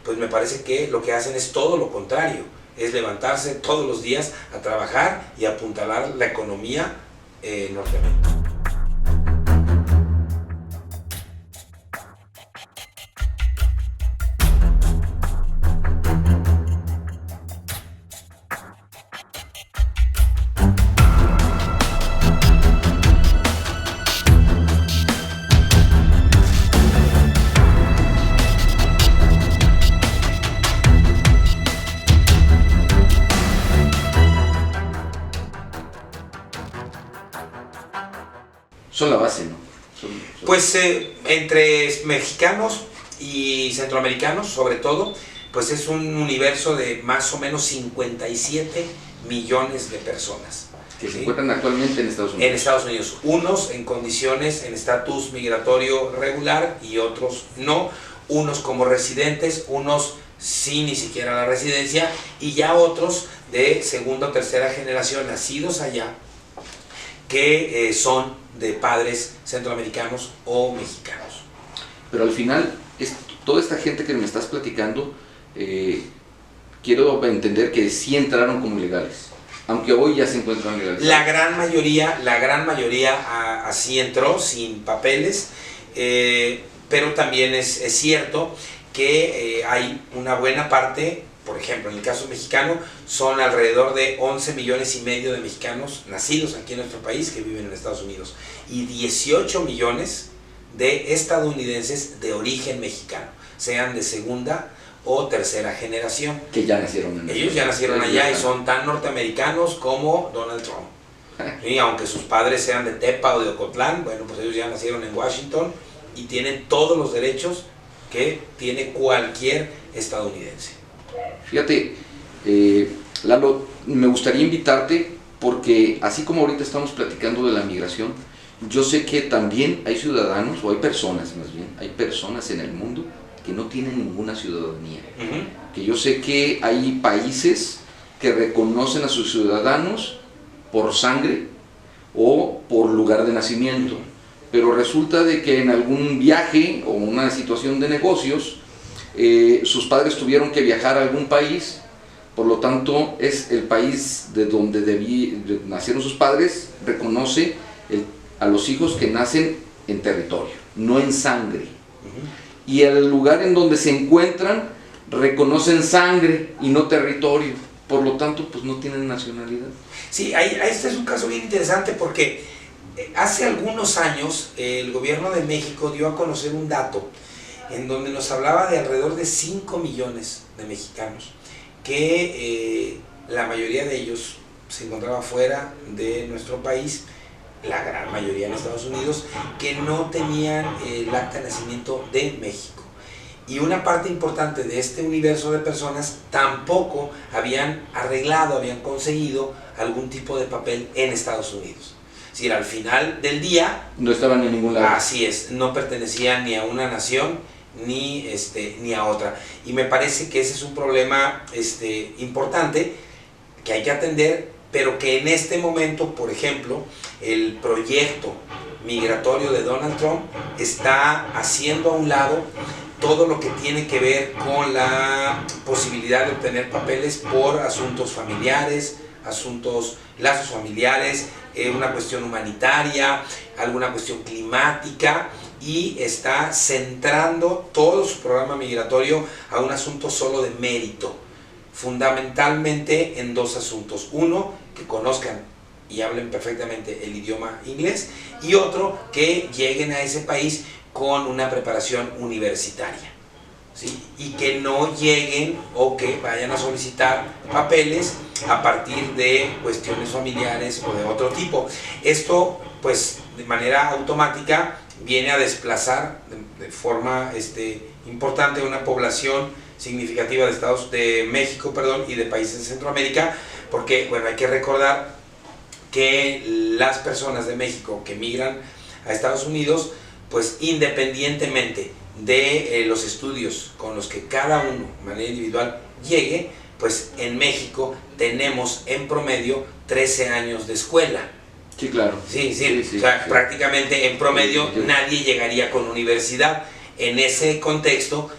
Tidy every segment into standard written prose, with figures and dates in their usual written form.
pues me parece que lo que hacen es todo lo contrario, es levantarse todos los días a trabajar y apuntalar la economía norteamericana. Son la base, ¿no? Pues entre mexicanos y centroamericanos, sobre todo, pues es un universo de más o menos 57 millones de personas. Que se encuentran actualmente en Estados Unidos. En Estados Unidos, unos en condiciones, en estatus migratorio regular y otros no, unos como residentes, unos sin ni siquiera la residencia y ya otros de segunda o tercera generación nacidos allá que son de padres centroamericanos o mexicanos. Pero al final, toda esta gente que me estás platicando, quiero entender que sí entraron como ilegales, aunque hoy ya se encuentran legales. La gran mayoría así entró, sin papeles, pero también es cierto que hay una buena parte. Por ejemplo, en el caso mexicano, son alrededor de 11 millones y medio de mexicanos nacidos aquí en nuestro país que viven en Estados Unidos y 18 millones de estadounidenses de origen mexicano, sean de segunda o tercera generación. Que ya nacieron en Ellos ya nacieron allá y son tan norteamericanos como Donald Trump. Y aunque sus padres sean de Tepa o de Ocotlán, bueno, pues ellos ya nacieron en Washington y tienen todos los derechos que tiene cualquier estadounidense. Fíjate, Lalo, me gustaría invitarte porque así como ahorita estamos platicando de la migración, yo sé que también hay ciudadanos, o hay personas más bien, hay personas en el mundo que no tienen ninguna ciudadanía. Que yo sé que hay países que reconocen a sus ciudadanos por sangre o por lugar de nacimiento, pero resulta de que en algún viaje o una situación de negocios, sus padres tuvieron que viajar a algún país, por lo tanto es el país de donde nacieron sus padres, reconoce a los hijos que nacen en territorio, no en sangre. Y el lugar en donde se encuentran reconocen sangre y no territorio, por lo tanto pues no tienen nacionalidad. Sí, este es un caso bien interesante porque hace algunos años el gobierno de México dio a conocer un dato en donde nos hablaba de alrededor de 5 millones de mexicanos, que la mayoría de ellos se encontraba fuera de nuestro país, la gran mayoría en Estados Unidos, que no tenían el acta de nacimiento de México. Y una parte importante de este universo de personas tampoco habían arreglado, habían conseguido algún tipo de papel en Estados Unidos. Es decir, al final del día no estaban en ningún lado. Así es, no pertenecían ni a una nación ni a otra. Y me parece que ese es un problema importante que hay que atender, pero que en este momento, por ejemplo, el proyecto migratorio de Donald Trump está haciendo a un lado todo lo que tiene que ver con la posibilidad de obtener papeles por asuntos familiares, lazos familiares, una cuestión humanitaria, alguna cuestión climática, y está centrando todo su programa migratorio a un asunto solo de mérito, fundamentalmente en dos asuntos. Uno, que conozcan y hablen perfectamente el idioma inglés, y otro, que lleguen a ese país con una preparación universitaria, ¿sí? Y que no lleguen o que vayan a solicitar papeles a partir de cuestiones familiares o de otro tipo. Esto, pues, de manera automática viene a desplazar de forma importante una población significativa de México, y de países de Centroamérica, porque, bueno, hay que recordar que las personas de México que migran a Estados Unidos, pues independientemente de los estudios con los que cada uno de manera individual llegue, pues en México tenemos en promedio 13 años de escuela. Sí, claro. Sí, o sea, prácticamente en promedio nadie llegaría con universidad. en ese contexto,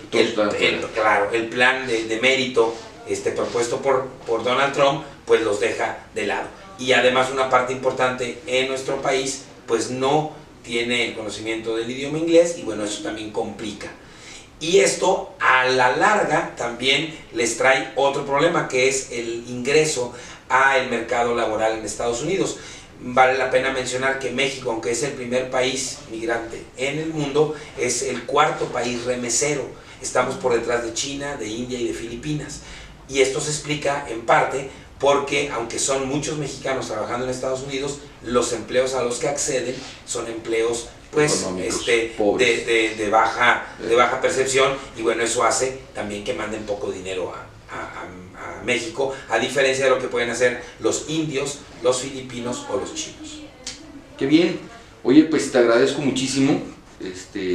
claro, el plan de mérito propuesto por Donald Trump, pues los deja de lado. Y además una parte importante en nuestro país, pues no tiene el conocimiento del idioma inglés, y bueno, eso también complica. Y esto a la larga también les trae otro problema, que es el ingreso al mercado laboral en Estados Unidos. Vale la pena mencionar que México, aunque es el primer país migrante en el mundo, es el cuarto país remesero. Estamos por detrás de China, de India y de Filipinas. Y esto se explica en parte porque, aunque son muchos mexicanos trabajando en Estados Unidos, los empleos a los que acceden son empleos pues de baja percepción, y bueno, eso hace también que manden poco dinero a México, a diferencia de lo que pueden hacer los indios, los filipinos o los chinos. Qué bien. Oye, pues te agradezco muchísimo,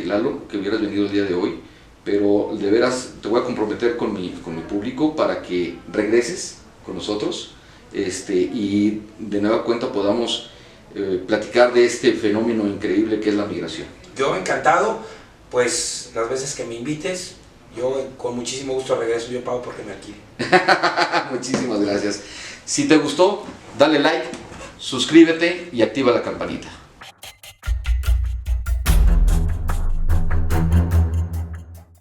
Lalo, que hubieras venido el día de hoy, pero de veras te voy a comprometer con mi público para que regreses con nosotros y de nueva cuenta podamos platicar de este fenómeno increíble que es la migración. Yo encantado, pues las veces que me invites, yo con muchísimo gusto regreso, yo pago porque me alquile. Muchísimas gracias. Si te gustó, dale like, suscríbete y activa la campanita.